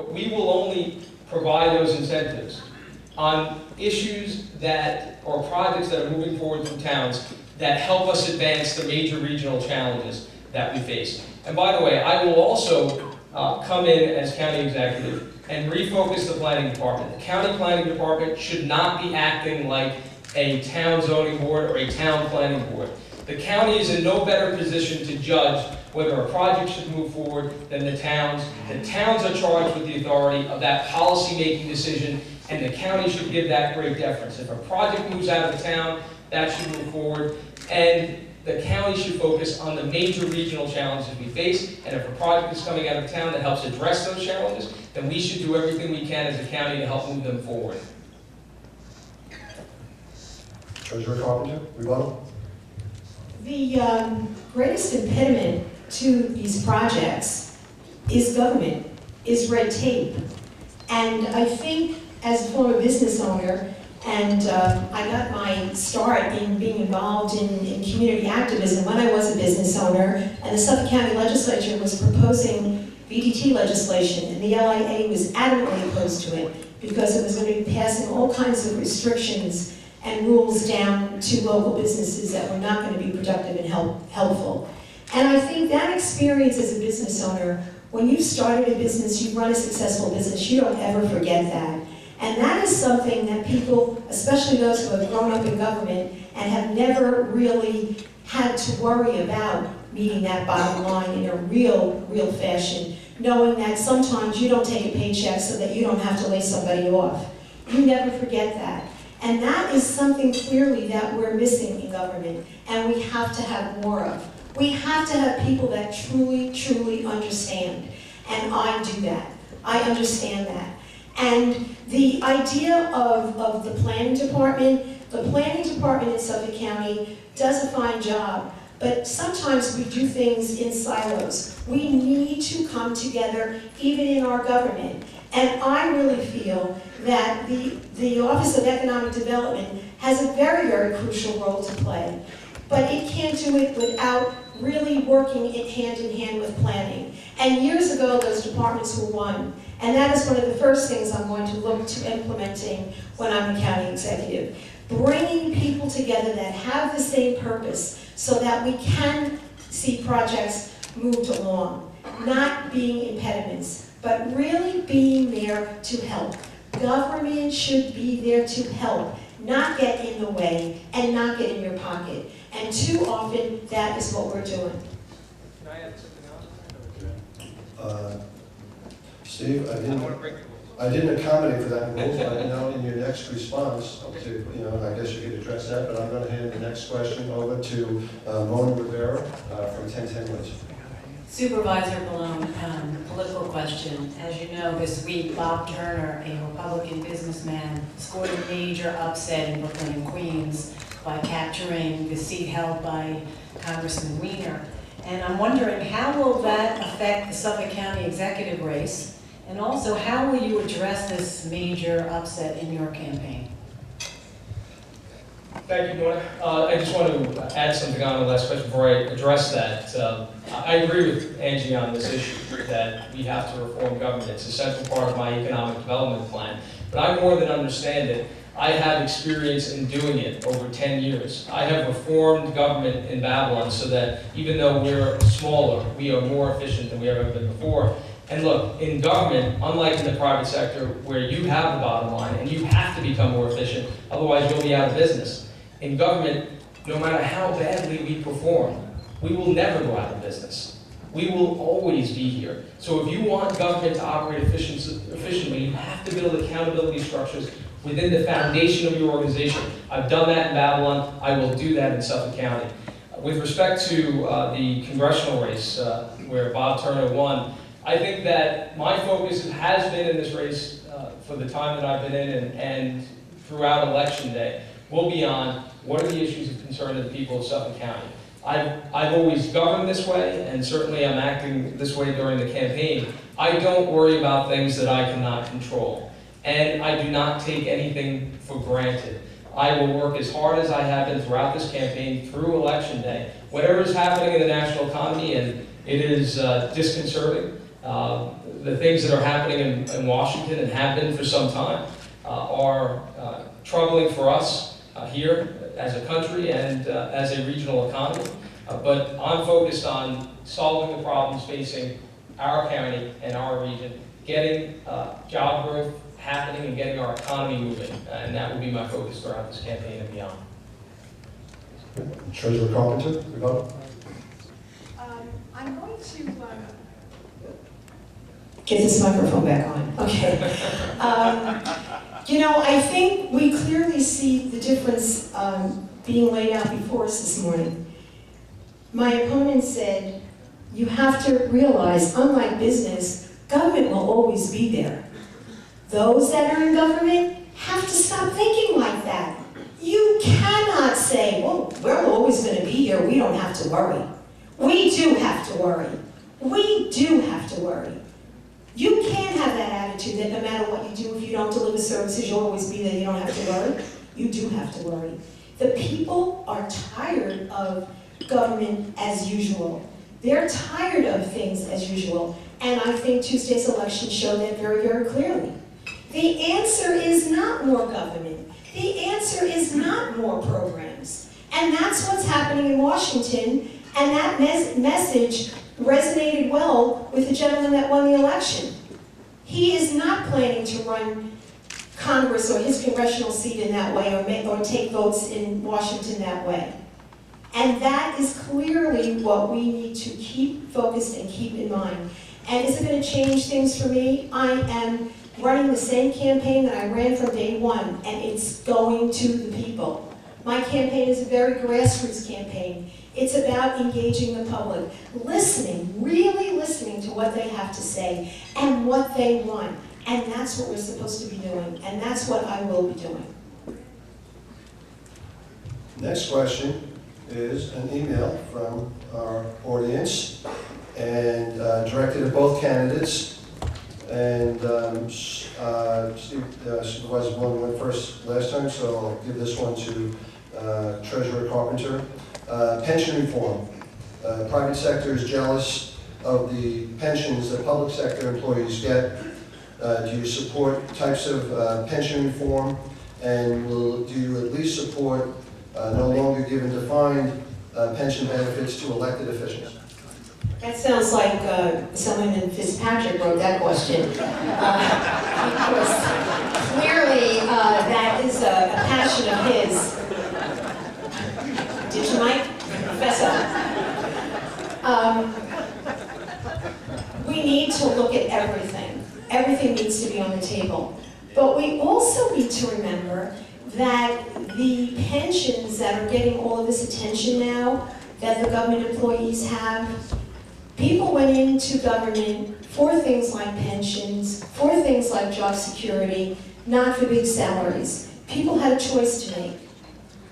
We will only provide those incentives on issues that, or projects that are moving forward through towns that help us advance the major regional challenges that we face. And by the way, I will also come in as county executive and refocus the planning department. The county planning department should not be acting like a town zoning board or a town planning board. The county is in no better position to judge whether a project should move forward than the towns. The towns are charged with the authority of that policy-making decision, and the county should give that great deference. If a project moves out of the town, that should move forward, and the county should focus on the major regional challenges we face, and if a project is coming out of town that helps address those challenges, then we should do everything we can as a county to help move them forward. Treasurer Carpenter, rebuttal. The greatest impediment to these projects is government, is red tape. And I think as a former business owner, and I got my start in being involved in community activism when I was a business owner, and the Suffolk County Legislature was proposing VDT legislation, and the LIA was adamantly opposed to it because it was going to be passing all kinds of restrictions and rules down to local businesses that were not going to be productive and helpful. And I think that experience as a business owner, when you've started a business, you've run a successful business, you don't ever forget that. And that is something that people, especially those who have grown up in government and have never really had to worry about meeting that bottom line in a real fashion, knowing that sometimes you don't take a paycheck so that you don't have to lay somebody off. You never forget that. And that is something clearly that we're missing in government, and we have to have more of. We have to have people that truly understand, and I do that. I understand that. And the idea of the planning department in Suffolk County does a fine job, but sometimes we do things in silos. We need to come together, even in our government. And I really feel that the Office of Economic Development has a very crucial role to play. But it can't do it without really working hand in hand with planning. And years ago, those departments were one. And that is one of the first things I'm going to look to implementing when I'm a county executive. Bringing people together that have the same purpose so that we can see projects moved along. Not being impediments, but really being there to help. Government should be there to help, not get in the way and not get in your pocket. And too often, that is what we're doing. Can I add something else? Steve, I didn't accommodate for that in rules, but I know in your next response, I guess you could address that, but I'm going to hand the next question over to Mona Rivera from 1010 Woods. Supervisor Bellone, political question. As you know, this week, Bob Turner, a Republican businessman, scored a major upset in Brooklyn and Queens by capturing the seat held by Congressman Weiner. And I'm wondering, how will that affect the Suffolk County executive race? And also, how will you address this major upset in your campaign? Thank you, Mona. I just want to add something on the last question before I address that. I agree with Angie on this issue, that we have to reform government. It's a central part of my economic development plan. But I more than understand it. I have experience in doing it over 10 years. I have reformed government in Babylon so that even though we're smaller, we are more efficient than we have ever been before. And look, in government, unlike in the private sector, where you have the bottom line and you have to become more efficient, otherwise you'll be out of business. In government, no matter how badly we perform, we will never go out of business. We will always be here. So if you want government to operate efficiently, you have to build accountability structures within the foundation of your organization. I've done that in Babylon. I will do that in Suffolk County. With respect to the congressional race where Bob Turner won, I think that my focus has been in this race for the time that I've been in and throughout Election Day will be on what are the issues of concern to the people of Suffolk County. I've always governed this way, and certainly I'm acting this way during the campaign. I don't worry about things that I cannot control, and I do not take anything for granted. I will work as hard as I have been throughout this campaign through Election Day. Whatever is happening in the national economy, and it is disconcerting, The things that are happening in Washington and have been for some time are troubling for us here as a country and as a regional economy. But I'm focused on solving the problems facing our county and our region, getting job growth happening and getting our economy moving. And that will be my focus throughout this campaign and beyond. Treasurer Carpenter, rebuttal. I'm going to get this microphone back on. Okay. You know, I think we clearly see the difference being laid out before us this morning. My opponent said, you have to realize, unlike business, government will always be there. Those that are in government have to stop thinking like that. You cannot say, well, we're always going to be here, we don't have to worry. We do have to worry. We do have to worry. You can't have that attitude that no matter what you do, if you don't deliver services, you'll always be there, you don't have to worry. You do have to worry. The people are tired of government as usual. They're tired of things as usual. And I think Tuesday's election showed that very, very clearly. The answer is not more government. The answer is not more programs. And that's what's happening in Washington. And that message resonated well with the gentleman that won the election. He is not planning to run Congress or his congressional seat in that way or take votes in Washington that way. And that is clearly what we need to keep focused and keep in mind. And is it going to change things for me? I am running the same campaign that I ran from day one, and it's going to the people. My campaign is a very grassroots campaign. It's about engaging the public, listening, really listening to what they have to say and what they want. And that's what we're supposed to be doing, and that's what I will be doing. Next question is an email from our audience and directed at both candidates. And Supervisor Bellone went first last time, so I'll give this one to Treasurer Carpenter. Pension reform. Private sector is jealous of the pensions that public sector employees get. Do you support types of pension reform? And do you at least support no longer giving defined pension benefits to elected officials? That sounds like Assemblyman Fitzpatrick wrote that question. Because clearly that is a passion of his. Did you, Mike? Professor. We need to look at everything. Everything needs to be on the table. But we also need to remember that the pensions that are getting all of this attention now, that the government employees have, people went into government for things like pensions, for things like job security, not for big salaries. People had a choice to make.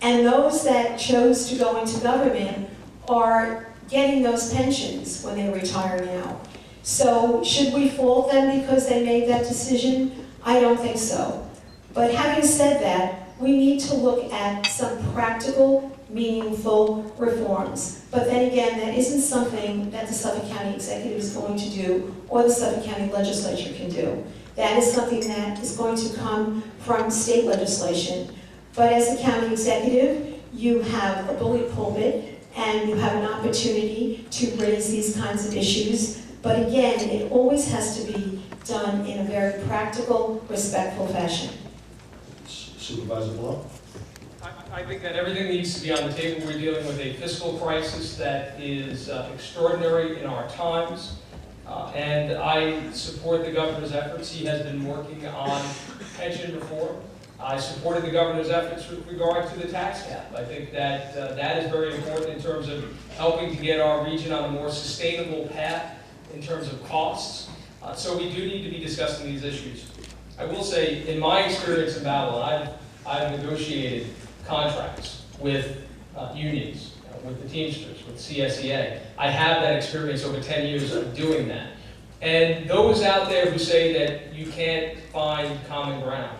And those that chose to go into government are getting those pensions when they retire now. So should we fault them because they made that decision? I don't think so. But having said that, we need to look at some practical, meaningful reforms. But then again, that isn't something that the Suffolk County Executive is going to do or the Suffolk County Legislature can do. That is something that is going to come from state legislation. But as a county executive, you have a bully pulpit and you have an opportunity to raise these kinds of issues. But again, it always has to be done in a very practical, respectful fashion. Supervisor Bellone? I think that everything needs to be on the table. We're dealing with a fiscal crisis that is extraordinary in our times. And I support the governor's efforts. He has been working on pension reform. I supported the governor's efforts with regard to the tax cap. I think that that is very important in terms of helping to get our region on a more sustainable path in terms of costs. So we do need to be discussing these issues. I will say, in my experience in Bellone, I've negotiated contracts with unions, with the Teamsters, with CSEA. I have that experience over 10 years of doing that. And those out there who say that you can't find common ground,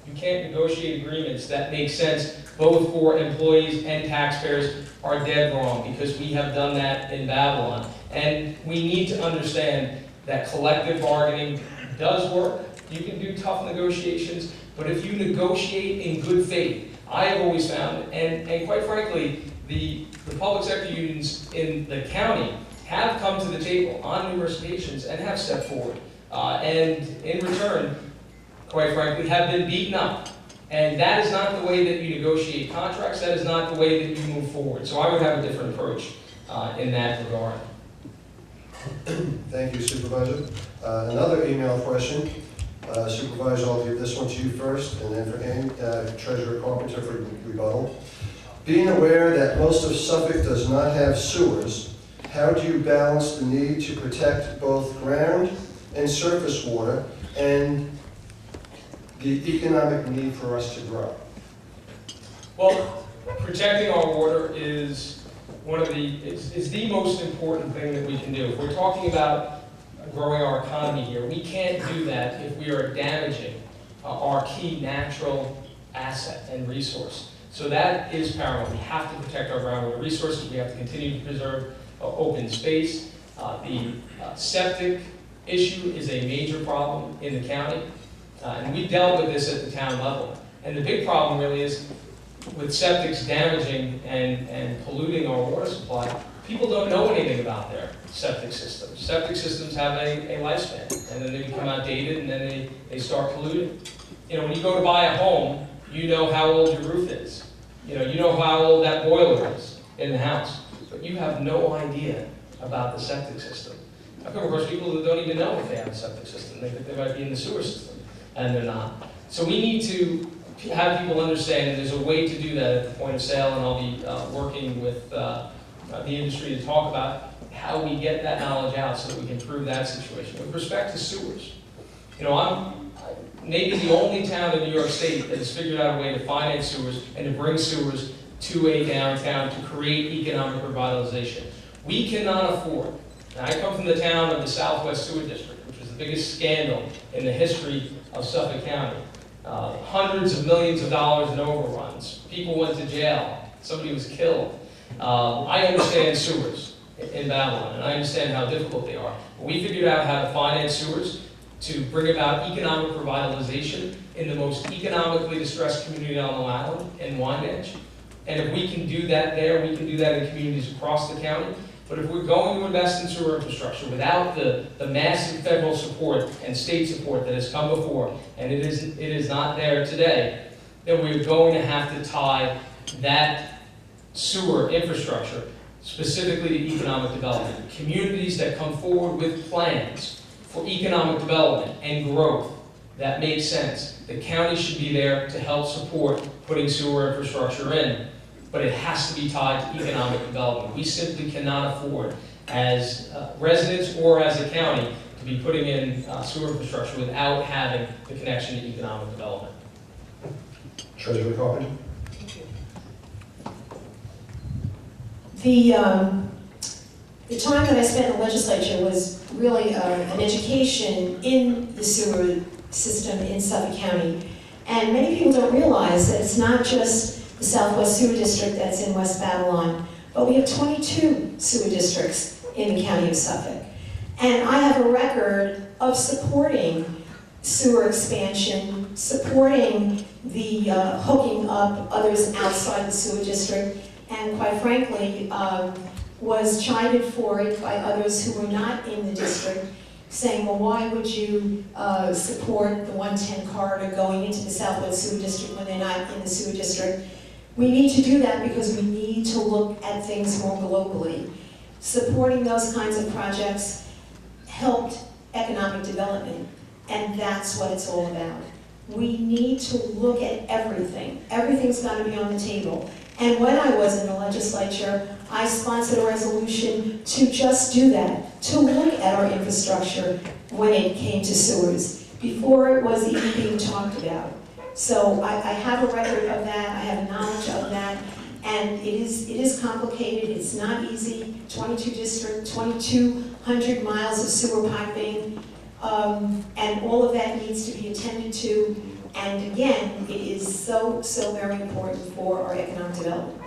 you can't negotiate agreements that make sense both for employees and taxpayers are dead wrong, because we have done that in Bellone. And we need to understand that collective bargaining does work. You can do tough negotiations, but if you negotiate in good faith, I have always found, and quite frankly, the public sector unions in the county have come to the table on numerous occasions and have stepped forward. And in return, quite frankly, have been beaten up. And that is not the way that you negotiate contracts. That is not the way that you move forward. So I would have a different approach in that regard. Thank you, Supervisor. Another email question. Supervisor, I'll give this one to you first, and then for Treasurer Carpenter for rebuttal. Being aware that most of Suffolk does not have sewers, how do you balance the need to protect both ground and surface water and the economic need for us to grow? Well, protecting our water is is the most important thing that we can do. If we're talking about growing our economy here, we can't do that if we are damaging our key natural asset and resource. So that is paramount. We have to protect our groundwater resources. We have to continue to preserve open space. The septic issue is a major problem in the county, and we dealt with this at the town level. And the big problem really is with septics damaging and polluting our water supply. People don't know anything about their septic systems. Septic systems have a lifespan, and then they become outdated, and then they start polluting. You know, when you go to buy a home, you know how old your roof is. You know how old that boiler is in the house, but you have no idea about the septic system. I've come across people who don't even know if they have a septic system. They think they might be in the sewer system, and they're not. So we need to have people understand that there's a way to do that at the point of sale, and I'll be working with the industry to talk about how we get that knowledge out so that we can improve that situation. With respect to sewers, you know, I'm maybe the only town in New York State that has figured out a way to finance sewers and to bring sewers to a downtown to create economic revitalization. We cannot afford, and I come from the town of the Southwest Sewer District, which was the biggest scandal in the history of Suffolk County. Hundreds of millions of dollars in overruns. People went to jail. Somebody was killed. I understand sewers in Bellone, and I understand how difficult they are. But we figured out how to finance sewers to bring about economic revitalization in the most economically distressed community on Long Island, in Wyandotte. And if we can do that there, we can do that in communities across the county. But if we're going to invest in sewer infrastructure without the massive federal support and state support that has come before, and it is not there today, then we're going to have to tie that sewer infrastructure specifically to economic development. Communities that come forward with plans for economic development and growth that make sense. The county should be there to help support putting sewer infrastructure in, but it has to be tied to economic development. We simply cannot afford, as residents or as a county, to be putting in sewer infrastructure without having the connection to economic development. Treasurer Carpenter. The time that I spent in the legislature was really an education in the sewer system in Suffolk County. And many people don't realize that it's not just the Southwest Sewer District that's in West Babylon, but we have 22 sewer districts in the county of Suffolk. And I have a record of supporting sewer expansion, supporting the hooking up others outside the sewer district, and quite frankly, was chided for it by others who were not in the district, saying, well, why would you support the 110 corridor going into the Southwest Sewer District when they're not in the sewer district? We need to do that because we need to look at things more globally. Supporting those kinds of projects helped economic development, and that's what it's all about. We need to look at everything. Everything's got to be on the table. And when I was in the legislature, I sponsored a resolution to just do that, to look at our infrastructure when it came to sewers, before it was even being talked about. So I have a record of that, I have knowledge of that, and it is complicated, it's not easy. 22 districts, 2,200 miles of sewer piping, and all of that needs to be attended to. And again, it is so, so very important for our economic development.